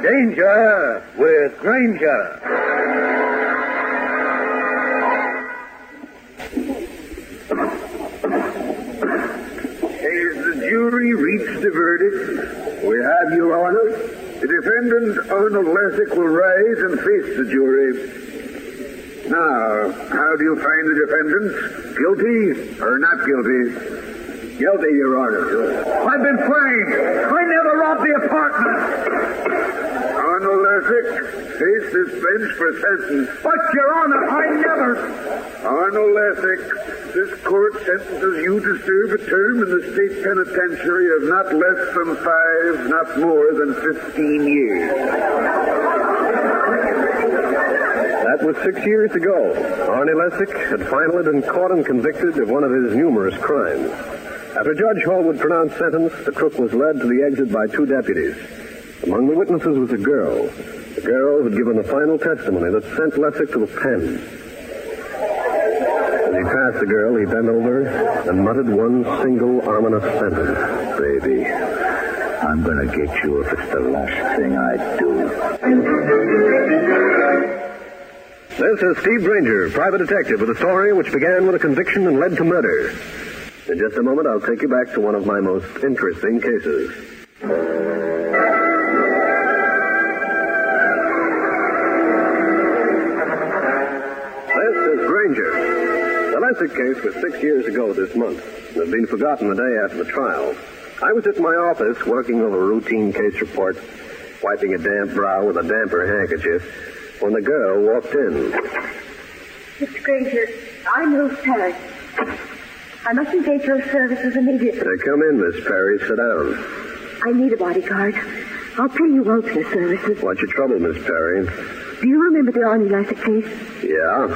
Danger with Granger. Has the jury reached a verdict? We have, Your Honor. The defendant, Arnold Lessick, will rise and face the jury. Now, how do you find the defendant? Guilty or not guilty? Guilty, Your Honor. I've been framed. I never robbed the apartment. Arnold Lessick, face this bench for sentence. But, Your Honor, I never... Arnold Lessick, this court sentences you to serve a term in the state penitentiary of not less than 5, not more than 15 years. That was 6 years ago. Arnie Lessick had finally been caught and convicted of one of his numerous crimes. After Judge Hall would pronounce sentence, the crook was led to the exit by 2 deputies. Among the witnesses was a girl. The girl had given the final testimony that sent Lessick to the pen. As he passed the girl, he bent over and muttered one single ominous sentence. Baby, I'm going to get you if it's the last thing I do. This is Steve Granger, private detective, with a story which began with a conviction and led to murder. In just a moment, I'll take you back to one of my most interesting cases. This is Granger. The Lessick case was 6 years ago this month and had been forgotten the day after the trial. I was at my office working over a routine case report, wiping a damp brow with a damper handkerchief, when the girl walked in. Mr. Granger, I'm Ruth Perry. I must engage your services immediately. Come in, Miss Perry. Sit down. I need a bodyguard. I'll pay you well for your services. What's your trouble, Miss Perry? Do you remember the Arnie Lessick case? Yeah.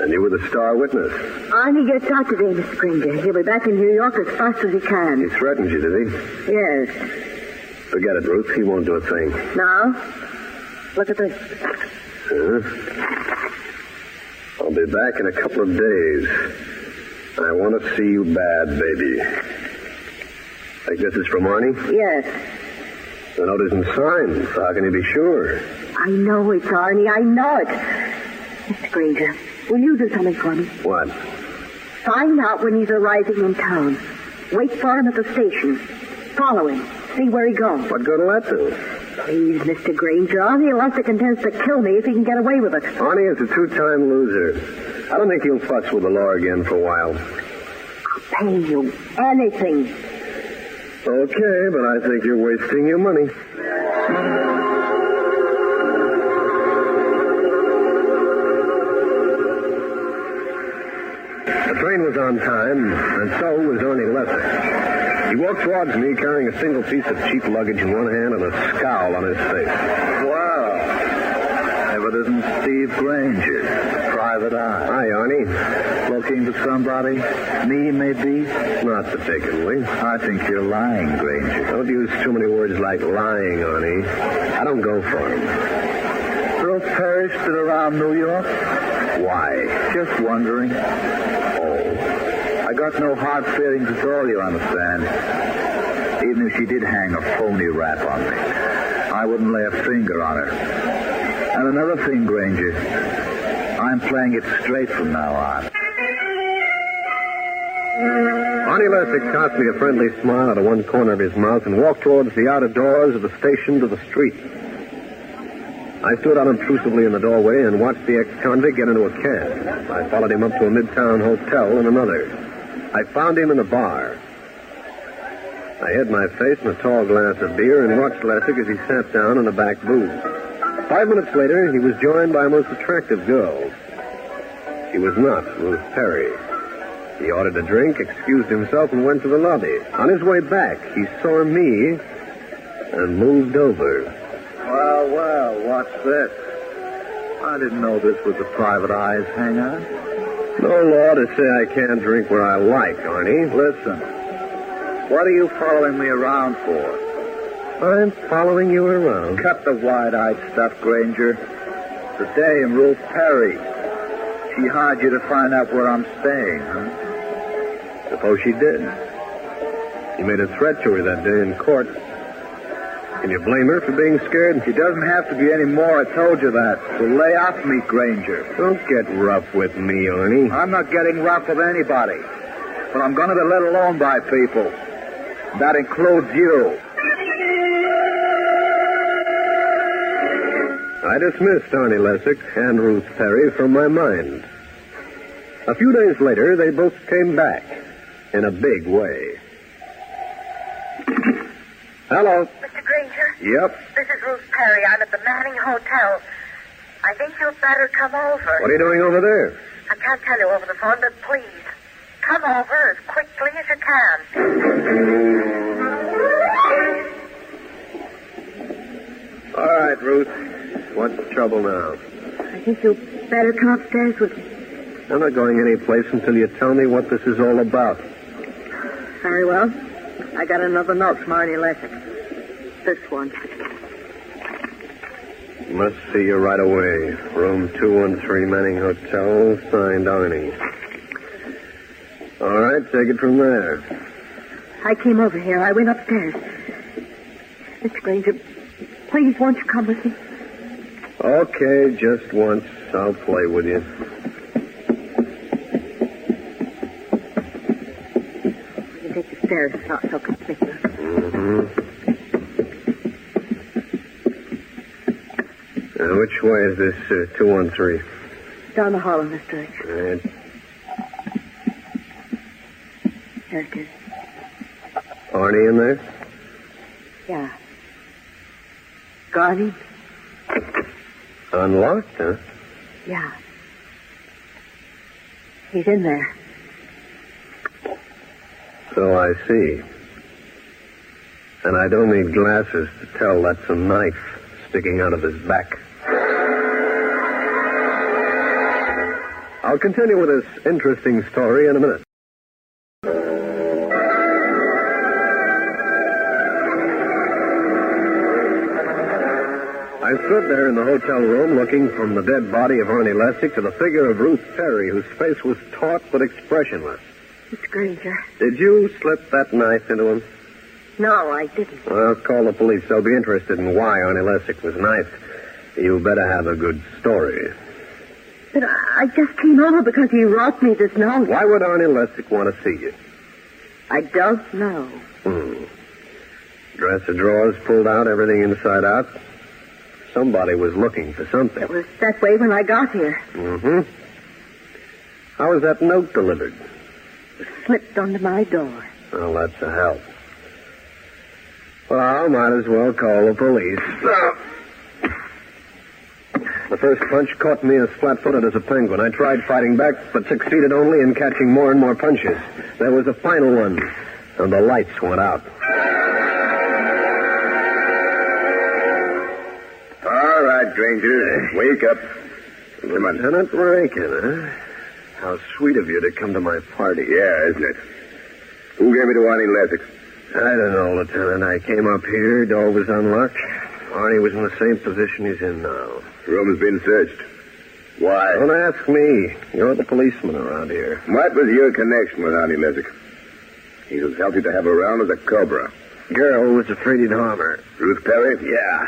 And you were the star witness. Arnie gets out today, Mr. Granger. He'll be back in New York as fast as he can. He threatened you, did he? Yes. Forget it, Ruth. He won't do a thing. Now, look at this. I'll be back in a couple of days. I want to see you bad, baby. Think this is from Arnie? Yes. The note isn't signed, so how can you be sure? I know it's Arnie. I know it. Mr. Granger, will you do something for me? What? Find out when he's arriving in town. Wait for him at the station. Follow him. See where he goes. What good will that do? Please, Mr. Granger. Arnie Lessick intends to kill me if he can get away with it. Arnie is a 2-time loser. I don't think he'll fuss with the law again for a while. I'll pay you anything. Okay, but I think you're wasting your money. The train was on time, and so was Arnie Lessick. He walked towards me carrying a single piece of cheap luggage in one hand and a scowl on his face. Wow. If it isn't Steve Granger, private eye. Hi, Arnie. Looking for somebody? Me, maybe? Not particularly. I think you're lying, Granger. Don't use too many words like lying, Arnie. I don't go for him. Ruth Perry still around New York? Why? Just wondering. I got no hard feelings at all, you understand. Even if she did hang a phony rap on me, I wouldn't lay a finger on her. And another thing, Granger, I'm playing it straight from now on. Arnie Lessick cast me a friendly smile out of one corner of his mouth and walked towards the outer doors of the station to the street. I stood unobtrusively in the doorway and watched the ex-convict get into a cab. I followed him up to a midtown hotel and another. I found him in a bar. I hid my face in a tall glass of beer and watched Lessick as he sat down in a back booth. 5 minutes later, he was joined by a most attractive girl. She was not Ruth Perry. He ordered a drink, excused himself, and went to the lobby. On his way back, he saw me and moved over. Well, what's this? I didn't know this was a private eye's hangout. No law to say I can't drink where I like, Arnie. Listen, what are you following me around for? I'm following you around. Cut the wide-eyed stuff, Granger. The dame, Ruth Perry. She hired you to find out where I'm staying, huh? Suppose she did. You made a threat to her that day in court. Can you blame her for being scared? She doesn't have to be any more. I told you that. So lay off me, Granger. Don't get rough with me, Arnie. I'm not getting rough with anybody. But I'm going to be let alone by people. That includes you. I dismissed Arnie Lessick and Ruth Perry from my mind. A few days later, they both came back in a big way. Hello. Mr. Granger? Yep. This is Ruth Perry. I'm at the Manning Hotel. I think you'd better come over. What are you doing over there? I can't tell you over the phone, but please, come over as quickly as you can. All right, Ruth. What's the trouble now? I think you'd better come upstairs with me. I'm not going any place until you tell me what this is all about. Very well. I got another note from Arnie Lessick. This one. Must see you right away. Room 213, Manning Hotel, signed Arnie. All right, take it from there. I came over here. I went upstairs. Mr. Granger, please, won't you come with me? Okay, just once. I'll play with you. You can take the stairs. It's not so conspicuous. Which way is this 213? Down the hall in this direction. Right. There it is. Arnie in there? Yeah. Guarding? Unlocked, huh? Yeah. He's in there. So I see. And I don't need glasses to tell that's a knife sticking out of his back. I'll continue with this interesting story in a minute. I stood there in the hotel room looking from the dead body of Arnie Lessick to the figure of Ruth Perry, whose face was taut but expressionless. Mr. Granger. Did you slip that knife into him? No, I didn't. I'll call the police. They'll be interested in why Arnie Lessick was knifed. You better have a good story. But I just came over because he wrote me this note. Why would Arnie Lessick want to see you? I don't know. Dresser drawers pulled out, everything inside out. Somebody was looking for something. It was that way when I got here. How was that note delivered? It slipped under my door. Well, that's a help. Well, I might as well call the police. The first punch caught me as flat-footed as a penguin. I tried fighting back, but succeeded only in catching more and more punches. There was a final one, and the lights went out. All right, Granger. Wake up. Come on. Lieutenant Rankin, huh? How sweet of you to come to my party. Yeah, isn't it? Who gave me to Arnie Lessick? I don't know, Lieutenant. I came up here, door was unlocked. Arnie was in the same position he's in now. The room has been searched. Why? Don't ask me. You're the policeman around here. What was your connection with Arnie Lessick? He was healthy to have around as a cobra. Girl was afraid he'd harm her. Ruth Perry? Yeah.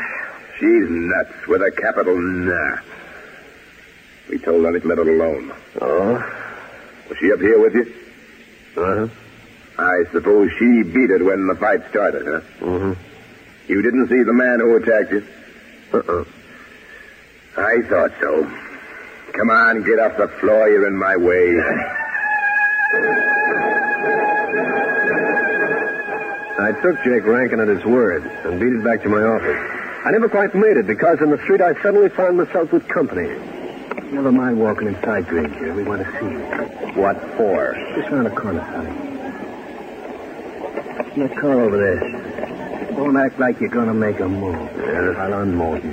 She's nuts with a capital N. We told Arnie to let her alone. Oh? Was she up here with you? Uh-huh. I suppose she beat it when the fight started, huh? You didn't see the man who attacked you? I thought so. Come on, get off the floor. You're in my way. I took Jake Rankin at his word and beat it back to my office. I never quite made it because in the street I suddenly found myself with company. Never mind walking inside, Granger. We want to see you. What for? Just around the corner, sonny. In that car over there. Don't act like you're going to make a move. Yeah. I'll unload you.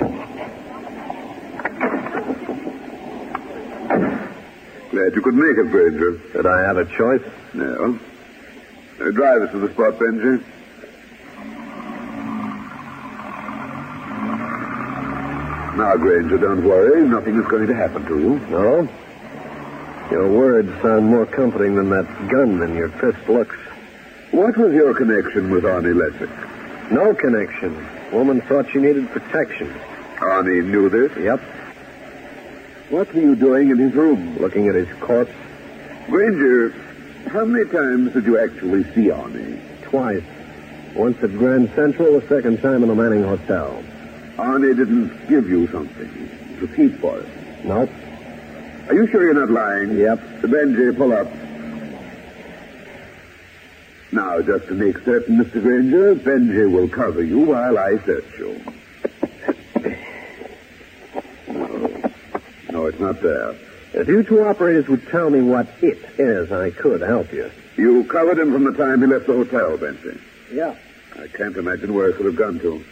Glad you could make it, Granger. Did I have a choice? No. Drive us to the spot, Benji. Now, Granger, don't worry. Nothing is going to happen to you. No? Your words sound more comforting than that gun in your fist looks. What was your connection with Arnie Lessick? No connection. Woman thought she needed protection. Arnie knew this? Yep. What were you doing in his room? Looking at his corpse. Granger, how many times did you actually see Arnie? Twice. Once at Grand Central, the second time in the Manning Hotel. Arnie didn't give you something to keep for it? Nope. Are you sure you're not lying? Yep. Benji, pull up. Now, just to make certain, Mr. Granger, Benji will cover you while I search you. No, it's not there. If you two operators would tell me what it is, I could help you. You covered him from the time he left the hotel, Benji. Yeah. I can't imagine where it could have gone to.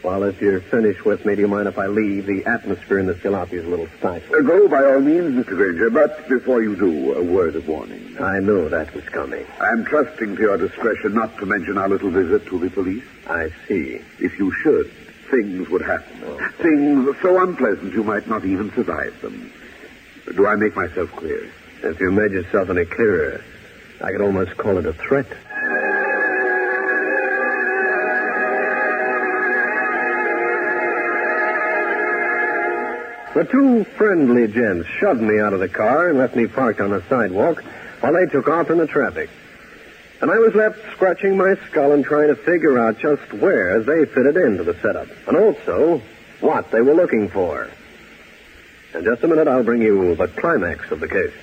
Well, if you're finished with me, do you mind if I leave? The atmosphere in this jalopy is a little stifling. Go by all means, Mr. Granger, but before you do, a word of warning. I knew that was coming. I'm trusting to your discretion not to mention our little visit to the police. I see. If you should, things would happen. Things so unpleasant you might not even survive them. Do I make myself clear? If you made yourself any clearer, I could almost call it a threat. The two friendly gents shoved me out of the car and left me parked on the sidewalk while they took off in the traffic. And I was left scratching my skull and trying to figure out just where they fitted into the setup, and also what they were looking for. In just a minute, I'll bring you the climax of the case.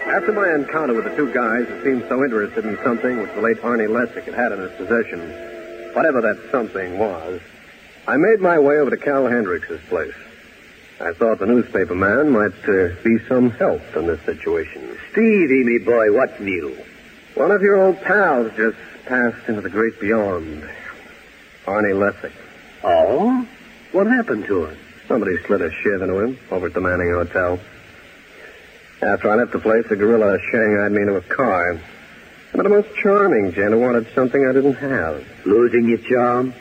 After my encounter with the two guys who seemed so interested in something which the late Arnie Lessick had in his possession, whatever that something was, I made my way over to Cal Hendricks' place. I thought the newspaper man might be some help in this situation. Stevie, me boy, what's new? One of your old pals just passed into the great beyond. Arnie Lessick. Oh? What happened to him? Somebody slid a shiv into him over at the Manning Hotel. After I left the place, the gorilla shanghaied me into a car. But a most charming gent who wanted something I didn't have. Losing your charm?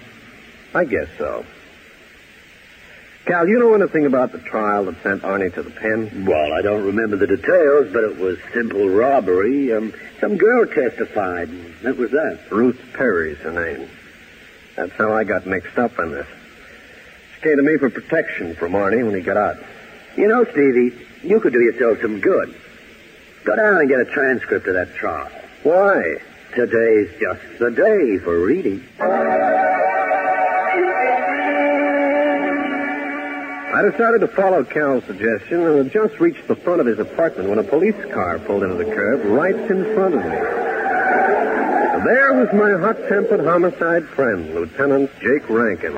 I guess so. Cal, you know anything about the trial that sent Arnie to the pen? Well, I don't remember the details, but it was simple robbery. Some girl testified, and that was that. Ruth Perry's her name. That's how I got mixed up in this. She came to me for protection from Arnie when he got out. You know, Stevie, you could do yourself some good. Go down and get a transcript of that trial. Why? Today's just the day for reading. I decided to follow Cal's suggestion and had just reached the front of his apartment when a police car pulled into the curb right in front of me. There was my hot-tempered homicide friend, Lieutenant Jake Rankin.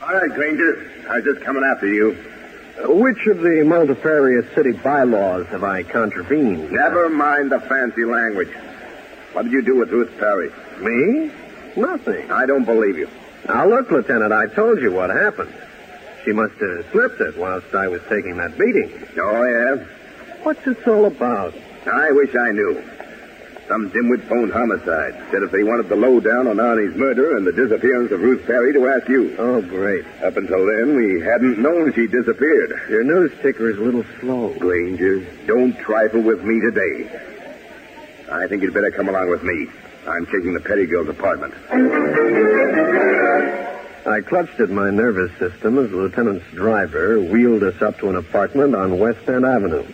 All right, Granger. I was just coming after you. Which of the multifarious city bylaws have I contravened? Never mind the fancy language. What did you do with Ruth Perry? Me? Nothing. I don't believe you. Now, look, Lieutenant, I told you what happened. She must have slipped it whilst I was taking that beating. Oh, yeah? What's this all about? I wish I knew. Some dimwit phoned homicide. Said if they wanted the lowdown on Arnie's murder and the disappearance of Ruth Perry to ask you. Oh, great. Up until then, we hadn't known she disappeared. Your news ticker is a little slow. Granger, don't trifle with me today. I think you'd better come along with me. I'm checking the Perry girl's apartment. I clutched at my nervous system as the lieutenant's driver wheeled us up to an apartment on West End Avenue.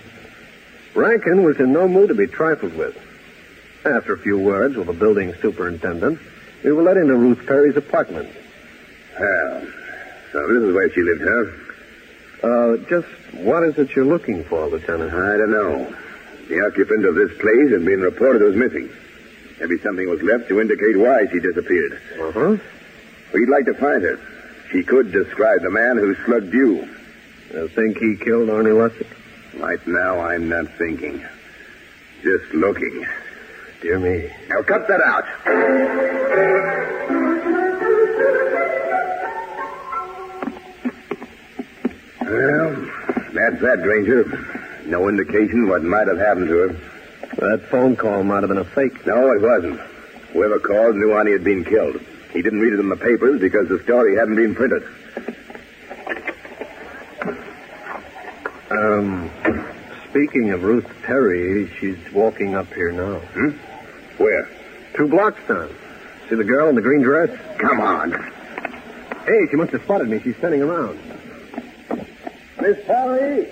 Rankin was in no mood to be trifled with. After a few words with the building superintendent, we were led into Ruth Perry's apartment. Well, so this is where she lived, huh? Just what is it you're looking for, Lieutenant? I don't know. The occupant of this place had been reported as missing. Maybe something was left to indicate why she disappeared. Uh-huh. We'd like to find her. She could describe the man who slugged you. You think he killed Arnie Lessick? Right now, I'm not thinking. Just looking. Dear me. Now, cut that out. Well, that's that, Granger. No indication what might have happened to her. That phone call might have been a fake. No, it wasn't. Whoever called knew Arnie had been killed. He didn't read it in the papers because the story hadn't been printed. Speaking of Ruth Perry, she's walking up here now. Where? 2 blocks down. See the girl in the green dress? Come on. Hey, she must have spotted me. She's standing around. Miss Perry?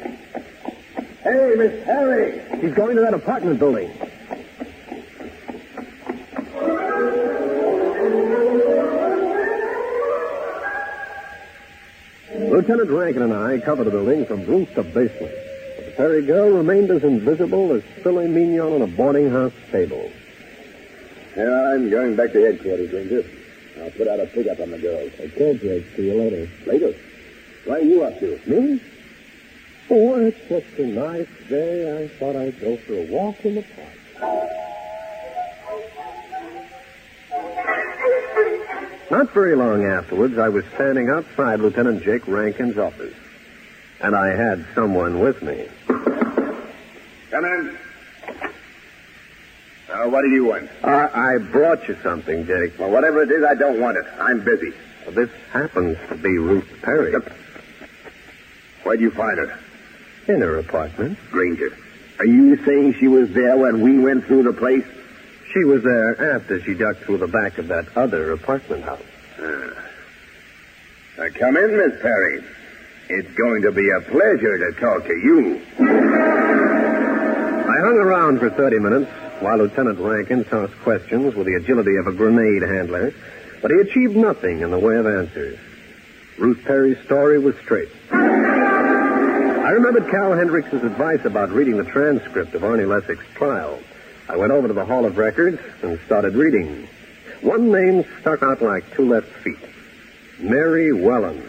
Hey, Miss Perry. She's going to that apartment building. Lieutenant Rankin and I covered the building from roof to basement. But the Perry girl remained as invisible as filet mignon on a boarding house table. I'm going back to headquarters, Granger. I'll put out a pickup on the girls. Okay, Jake. See you later. Later? Why are you up to? Me? Oh, it's such a nice day. I thought I'd go for a walk in the park. Not very long afterwards, I was standing outside Lieutenant Jake Rankin's office. And I had someone with me. Come in. What do you want? I brought you something, Jake. Well, whatever it is, I don't want it. I'm busy. This happens to be Ruth Perry. Where'd you find her? In her apartment. Granger. Are you saying she was there when we went through the place? She was there after she ducked through the back of that other apartment house. Come in, Miss Perry. It's going to be a pleasure to talk to you. I hung around for 30 minutes while Lieutenant Rankin tossed questions with the agility of a grenade handler, but he achieved nothing in the way of answers. Ruth Perry's story was straight. I remembered Cal Hendricks' advice about reading the transcript of Arnie Lessick's trial. I went over to the Hall of Records and started reading. One name stuck out like 2 left feet. Mary Welland.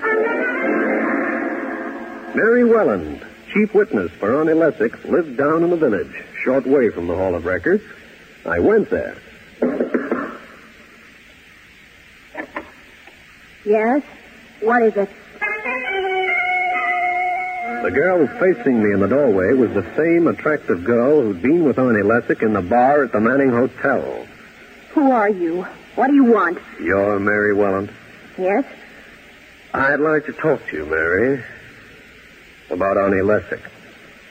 Mary Welland, chief witness for Arnie Lessick, lived down in the village, short way from the Hall of Records. I went there. Yes? What is it? The girl facing me in the doorway was the same attractive girl who'd been with Arnie Lessick in the bar at the Manning Hotel. Who are you? What do you want? You're Mary Welland? Yes? I'd like to talk to you, Mary, about Arnie Lessick.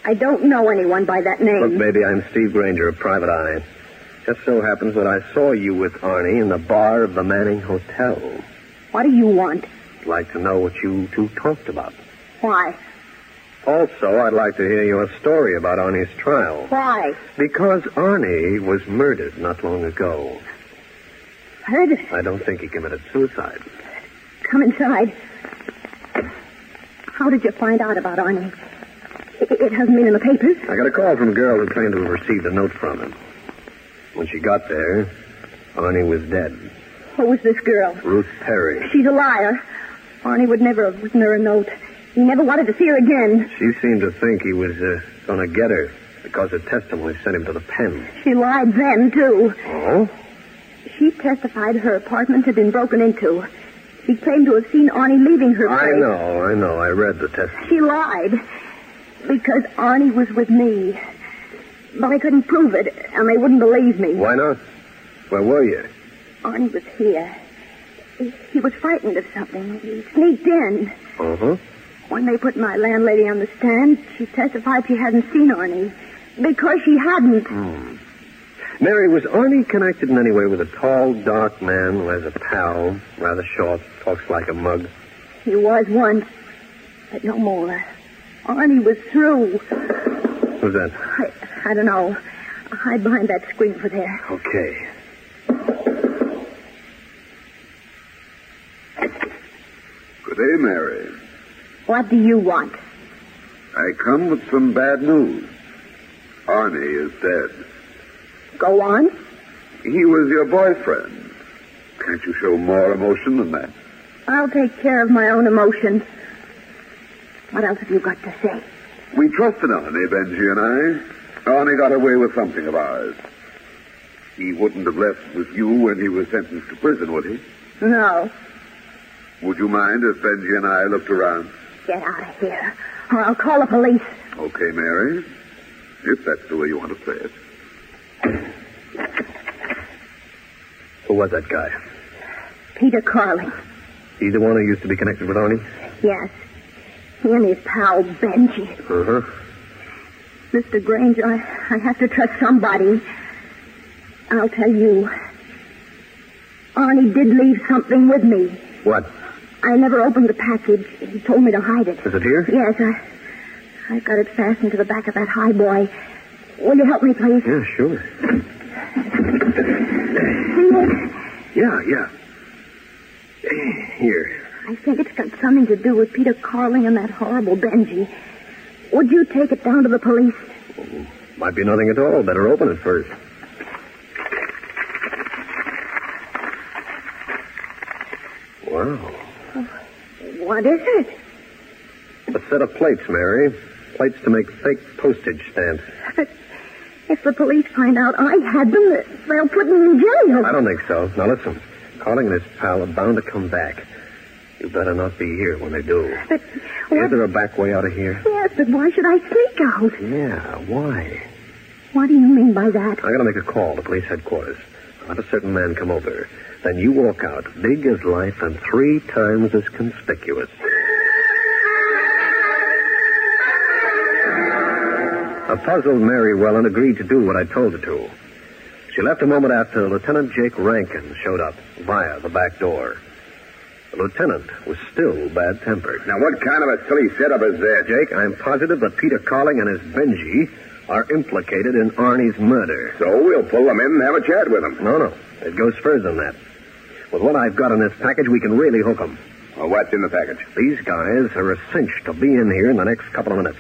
I don't know anyone by that name. Look, baby, I'm Steve Granger of Private Eye. Just so happens that I saw you with Arnie in the bar of the Manning Hotel. What do you want? I'd like to know what you 2 talked about. Why? Also, I'd like to hear your story about Arnie's trial. Why? Because Arnie was murdered not long ago. Heard it. I don't think he committed suicide. Come inside. How did you find out about Arnie? It hasn't been in the papers. I got a call from a girl who claimed to have received a note from him. When she got there, Arnie was dead. Who was this girl? Ruth Perry. She's a liar. Arnie would never have written her a note. He never wanted to see her again. She seemed to think he was going to get her because her testimony sent him to the pen. She lied then, too. Oh? She testified her apartment had been broken into. She claimed to have seen Arnie leaving her place. I know. I read the testimony. She lied because Arnie was with me. But I couldn't prove it, and they wouldn't believe me. Why not? Where were you? Arnie was here. He was frightened of something. He sneaked in. Uh-huh. When they put my landlady on the stand, she testified she hadn't seen Arnie. Because she hadn't. Mary, was Arnie connected in any way with a tall, dark man who has a pal, rather short, talks like a mug? He was once, but no more. Arnie was through. Who's that? I don't know. I'll hide behind that screen for there. Okay. Good day, Mary. What do you want? I come with some bad news. Arnie is dead. Go on. He was your boyfriend. Can't you show more emotion than that? I'll take care of my own emotions. What else have you got to say? We trusted Arnie, Benji and I. Arnie got away with something of ours. He wouldn't have left with you when he was sentenced to prison, would he? No. Would you mind if Benji and I looked around? Get out of here, or I'll call the police. Okay, Mary. If that's the way you want to play it. Who was that guy? Peter Carling. He the one who used to be connected with Arnie? Yes. He and his pal, Benji. Uh-huh. Mr. Granger, I have to trust somebody. I'll tell you. Arnie did leave something with me. What? I never opened the package. He told me to hide it. Is it here? Yes, I've got it fastened to the back of that highboy. Will you help me, please? Yeah, sure. See it? Yeah. Here. I think it's got something to do with Peter Carling and that horrible Benji. Would you take it down to the police? Might be nothing at all. Better open it first. Wow. What is it? A set of plates, Mary. Plates to make fake postage stamps. But if the police find out I had them, they'll put me in jail. I don't think so. Now, listen. Carling and his pal are bound to come back. You better not be here when they do. But Is there a back way out of here? Yes, but why should I sneak out? Yeah, why? What do you mean by that? I gotta make a call to police headquarters. I'll have a certain man come over. Then you walk out, big as life and 3 times as conspicuous. A puzzled Mary Welland agreed to do what I told her to. She left a moment after Lieutenant Jake Rankin showed up via the back door. The lieutenant was still bad-tempered. Now, what kind of a silly setup is that? Jake, I'm positive that Peter Carling and his Benji are implicated in Arnie's murder. So we'll pull them in and have a chat with them. No. It goes further than that. With what I've got in this package, we can really hook them. Well, what's in the package? These guys are a cinch to be in here in the next couple of minutes,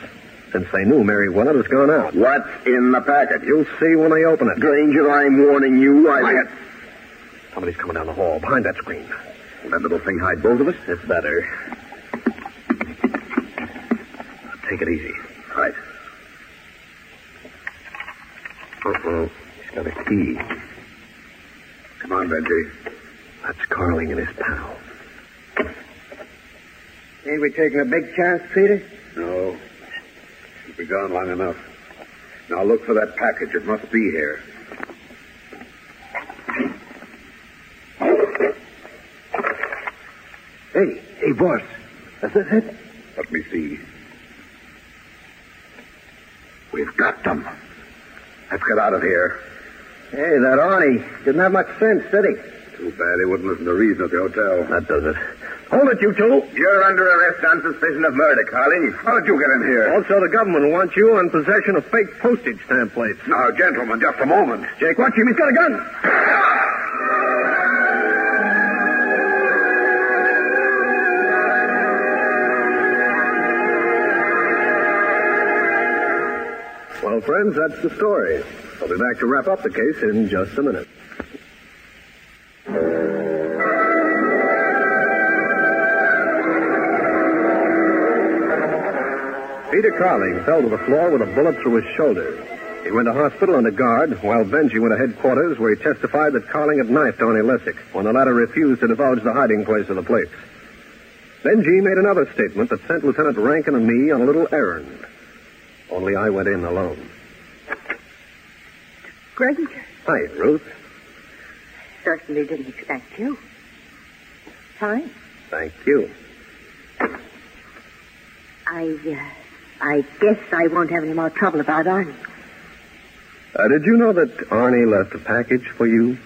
since they knew Mary Willard was gone out. What's in the package? You'll see when they open it. Granger, I'm warning you. Quiet. Somebody's coming down the hall, behind that screen. Will that little thing hide both of us? It's better. Take it easy. Right. Uh-oh. He's got a key. Come on, Benji. That's Carling and his pal. Ain't we taking a big chance, Peter? No. We've been gone long enough. Now look for that package. It must be here. Hey, boss. Is this it? Let me see. We've got them. Let's get out of here. Hey, that Arnie didn't have much sense, did he? Too bad he wouldn't listen to reason at the hotel. That does it. Hold it, you two. You're under arrest on suspicion of murder, Carling. How did you get in here? Also, the government wants you on possession of fake postage stamp plates. Now, gentlemen, just a moment. Jake, watch him. He's got a gun. Well, friends, that's the story. I'll be back to wrap up the case in just a minute. Peter Carling fell to the floor with a bullet through his shoulder. He went to hospital under guard, while Benji went to headquarters, where he testified that Carling had knifed Arnie Lessick when the latter refused to divulge the hiding place of the plates. Benji made another statement that sent Lieutenant Rankin and me on a little errand. Only I went in alone. Granger. Hi, Ruth. Certainly didn't expect you. Fine. Thank you. I guess I won't have any more trouble about Arnie. Did you know that Arnie left a package for you?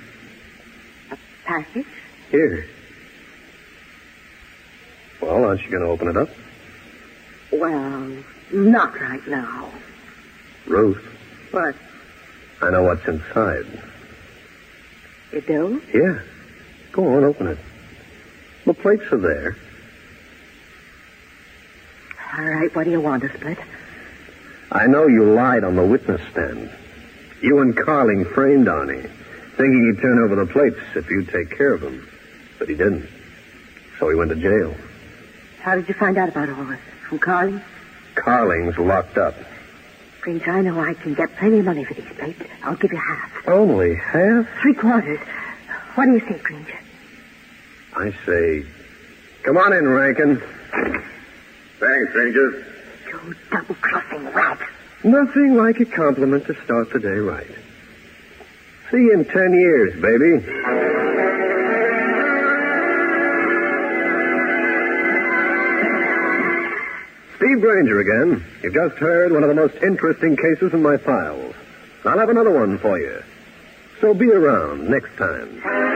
A package? Here. Well, aren't you going to open it up? Well, not right now. Ruth, What? I know what's inside. You do? Yeah. Go on, open it. The plates are there. All right, what do you want, a split? I know you lied on the witness stand. You and Carling framed Arnie, thinking he'd turn over the plates if you'd take care of them. But he didn't. So he went to jail. How did you find out about all this? From Carling? Carling's locked up. Granger, I know I can get plenty of money for these plates. I'll give you half. Only half? 3/4. What do you think, Granger? I say, come on in, Rankin. Thanks, Granger. You double-crossing rat. Nothing like a compliment to start the day right. See you in 10 years, baby. Steve Granger again. You've just heard one of the most interesting cases in my files. I'll have another one for you. So be around next time.